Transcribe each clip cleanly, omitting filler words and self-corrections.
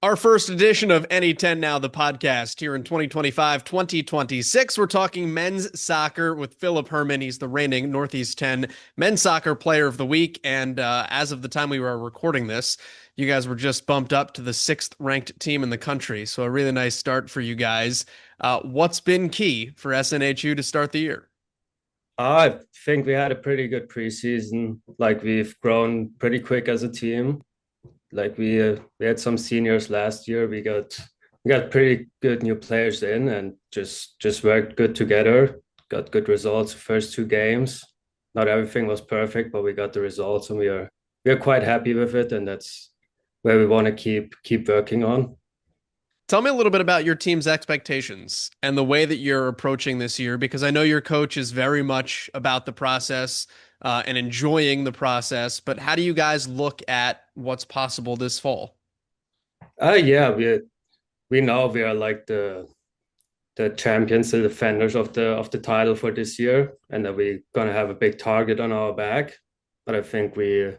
Our first edition of NE10 Now, the podcast here in 2025, 2026. We're talking men's soccer with Philipp Herrmann. He's the reigning Northeast 10 men's soccer player of the week. And as of the time we were recording this, you guys were just bumped up to the sixth ranked team in the country. So a really nice start for you guys. What's been key for SNHU to start the year? I think we had a pretty good preseason. Like we've grown pretty quick as a team. Like we had some seniors last year. We got pretty good new players in and just worked good together. Got good results the first two games. Not everything was perfect, but we got the results and we are quite happy with it. And that's where we want to keep working on. Tell me a little bit about your team's expectations and the way that you're approaching this year, because I know your coach is very much about the process and enjoying the process. But how do you guys look at what's possible this fall? Yeah, we know we are like the champions, the defenders of the title for this year, and that we're gonna have a big target on our back. But I think we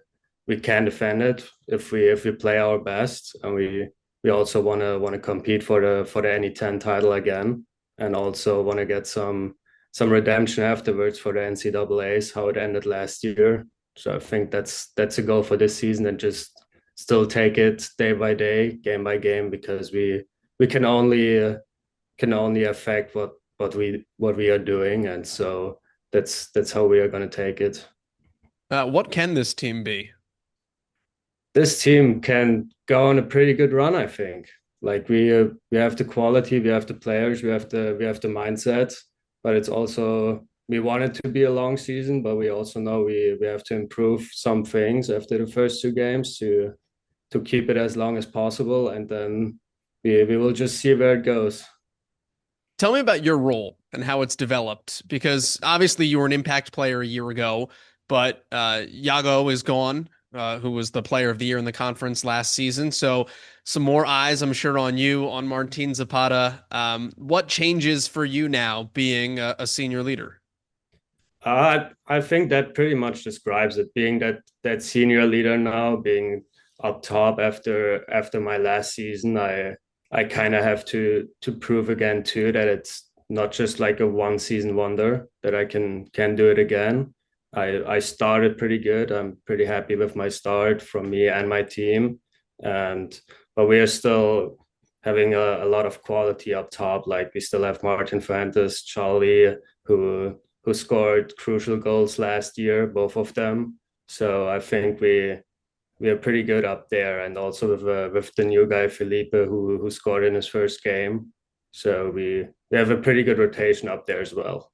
can defend it if we play our best, and we also wanna compete for the NE10 title again, and also want to get some redemption afterwards for the NCAA's, how it ended last year. So I think that's a goal for this season, and just still take it day by day, game by game, because we can only affect what we are doing, and so that's how we are going to take it. What can this team be? This team can go on a pretty good run, I think. Like we have the quality, we have the players, we have the mindset, but it's also we want it to be a long season, but we also know we have to improve some things after the first two games to keep it as long as possible, and then we will just see where it goes. Tell me about your role and how it's developed, because obviously you were an impact player a year ago, but Yago is gone, who was the player of the year in the conference last season. So some more eyes, I'm sure, on you, on Martin Zapata. What changes for you now being a senior leader? I think that pretty much describes it. Being that senior leader now, being up top after my last season, I kind of have to prove again too that it's not just like a one season wonder, that I can do it again. I started pretty good. I'm pretty happy with my start from me and my team, and but we are still having a lot of quality up top. Like we still have Martin Fuentes, Charlie, who scored crucial goals last year, both of them. So I think we are pretty good up there, and also with the new guy Philipp, who scored in his first game. So we have a pretty good rotation up there as well.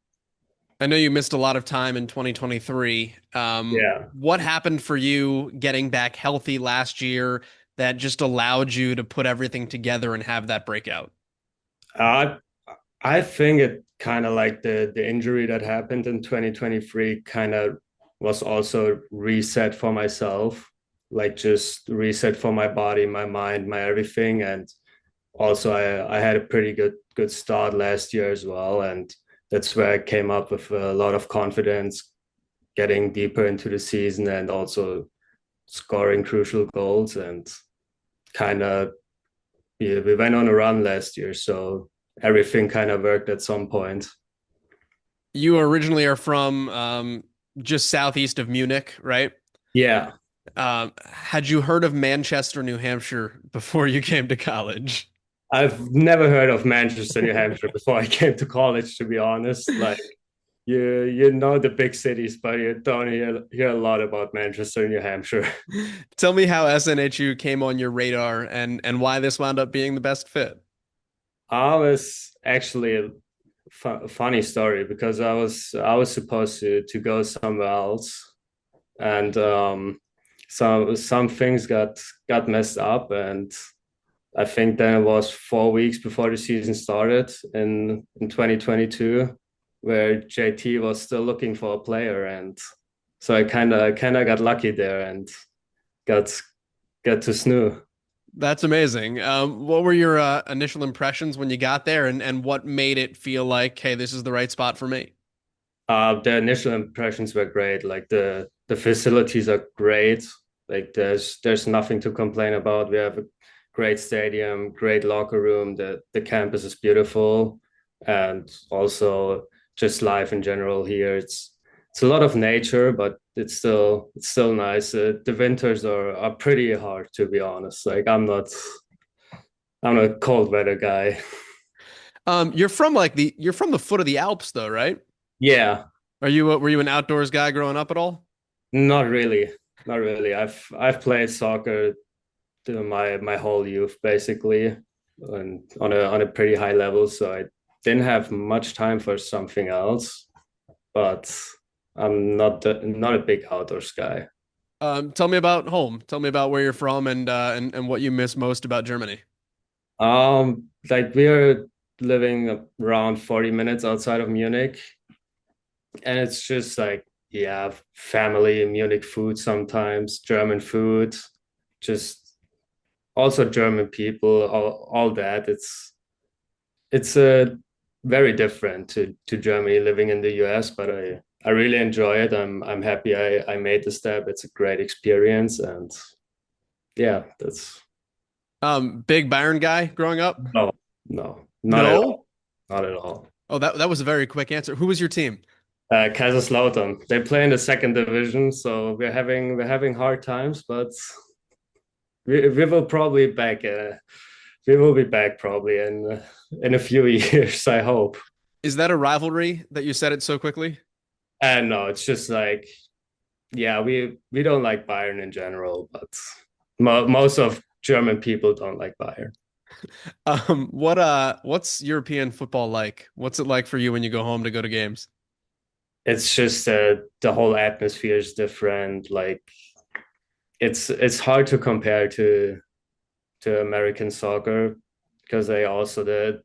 I know you missed a lot of time in 2023. Yeah. What happened for you getting back healthy last year that just allowed you to put everything together and have that breakout? I I think it kind of like the injury that happened in 2023 kind of was also reset for myself, like just reset for my body, my mind, my everything. And also I had a pretty good start last year as well. And that's where I came up with a lot of confidence, getting deeper into the season and also scoring crucial goals, and kind of we went on a run last year. So everything kind of worked at some point. You originally are from just southeast of Munich, right? Yeah, Had you heard of Manchester, New Hampshire before you came to college? I've never heard of Manchester, New Hampshire before I came to college, to be honest. Like you know the big cities, but you don't hear a lot about Manchester, New Hampshire. Tell me how SNHU came on your radar and why this wound up being the best fit. I was actually a funny story because I was supposed to go somewhere else, and some things got messed up, and I think then it was 4 weeks before the season started in 2022, where JT was still looking for a player, and so I kind of got lucky there and got got to SNHU. That's amazing. What were your initial impressions when you got there, and what made it feel like, hey, this is the right spot for me? The initial impressions were great. Like the facilities are great. Like there's nothing to complain about. great stadium, great locker room. The campus is beautiful, and also just life in general here. It's a lot of nature, but it's still nice. The winters are pretty hard, to be honest. Like I'm not a cold weather guy. You're from the foot of the Alps though, right? Yeah, Were you an outdoors guy growing up at all? not really, not really. I've played soccer through my whole youth basically, and on a pretty high level. So I didn't have much time for something else. But I'm not a big outdoors guy. Tell me about home. Tell me about where you're from and what you miss most about Germany. Like we're living around 40 minutes outside of Munich, and it's just like, yeah, family Munich food sometimes, German food, just also German people, all that. It's very different to Germany living in the US, but I really enjoy it. I'm happy I made the step. It's a great experience, and yeah, that's Big Bayern guy growing up? no, no, not at No? all. Not at all. Oh, that was a very quick answer. Who was your team? Kaiserslautern. They play in the second division, so we're having hard times, but we will probably back. We will be back probably in a few years, I hope. Is that a rivalry that you said it so quickly? And no, it's just like, yeah, we don't like Bayern in general, but most of German people don't like Bayern. What's European football like? What's it like for you when you go home to go to games? It's just the whole atmosphere is different. Like it's hard to compare to American soccer because they also the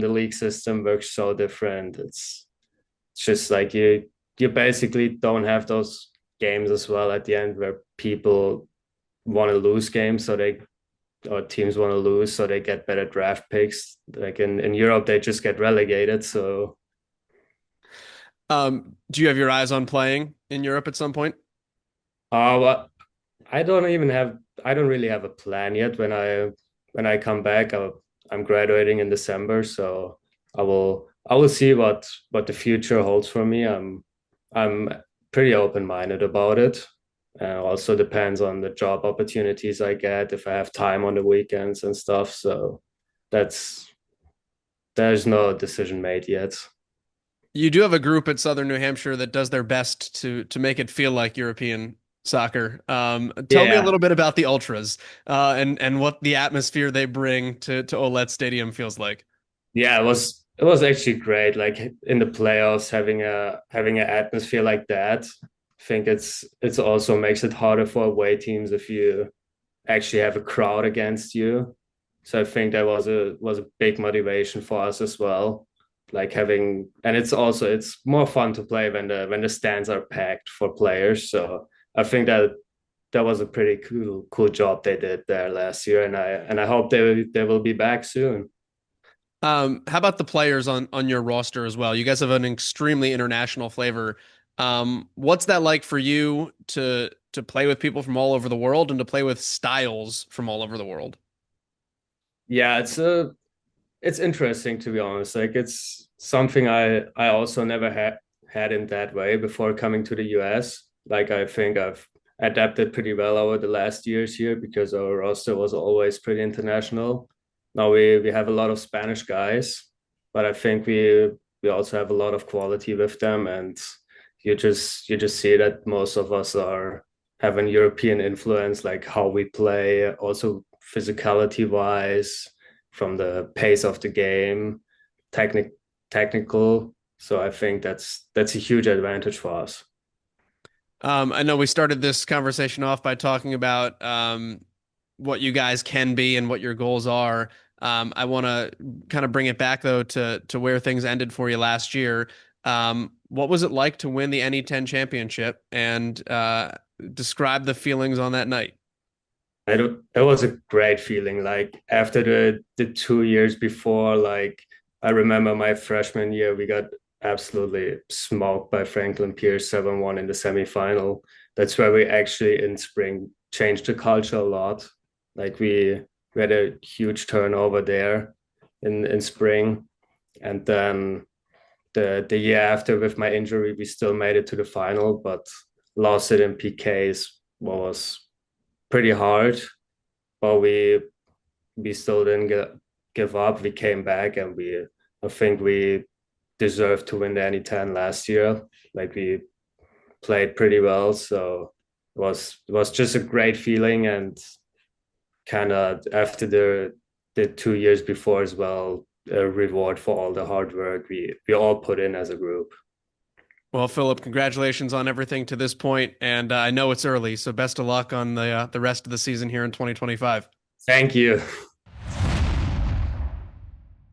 league system works so different. It's just like you basically don't have those games as well at the end where people want to lose games so they or teams want to lose so they get better draft picks. Like in Europe they just get relegated. So Do you have your eyes on playing in Europe at some point? well, I don't really have a plan yet when I come back. I'm graduating in December, so I will see what the future holds for me. I'm pretty open-minded about it. Also depends on the job opportunities I get, if I have time on the weekends and stuff. So that's there's no decision made yet. You do have a group at Southern New Hampshire that does their best to make it feel like European soccer. Tell me a Yeah, little bit about the Ultras and what the atmosphere they bring to Olet Stadium feels like. yeah, it was actually great. Like in the playoffs, having an atmosphere like that. I think it's also makes it harder for away teams if you actually have a crowd against you. So I think that was a big motivation for us as well. Like having, and it's more fun to play when the stands are packed for players. So I think that was a pretty cool job they did there last year, and I hope they will be back soon. How about the players on your roster as well? You guys have an extremely international flavor. What's that like for you to play with people from all over the world and to play with styles from all over the world? Yeah, it's interesting to be honest. Like it's something I also never had in that way before coming to the US. Like I think I've adapted pretty well over the last years here because our roster was always pretty international. Now we have a lot of Spanish guys, but I think we also have a lot of quality with them, and you just see that most of us are having European influence, like how we play, also physicality wise, from the pace of the game, technic technical. So I think that's a huge advantage for us. I know we started this conversation off by talking about what you guys can be and what your goals are. I want to kind of bring it back though to where things ended for you last year. What was it like to win the NE10 championship and describe the feelings on that night? It was a great feeling. Like after the 2 years before, like I remember my freshman year, we got absolutely smoked by Franklin Pierce 7-1 in the semifinal. That's where we actually in spring changed the culture a lot. Like we had a huge turnover there in spring, and then the year after with my injury, we still made it to the final, but lost it in PKs. Was pretty hard, but we still didn't give up. We came back, and I think we deserved to win the NE10 last year. Like we played pretty well, so it was just a great feeling, and kind of after the 2 years before as well, a reward for all the hard work we all put in as a group. Well, Philipp, congratulations on everything to this point, and I know it's early, so best of luck on the rest of the season here in 2025. Thank you.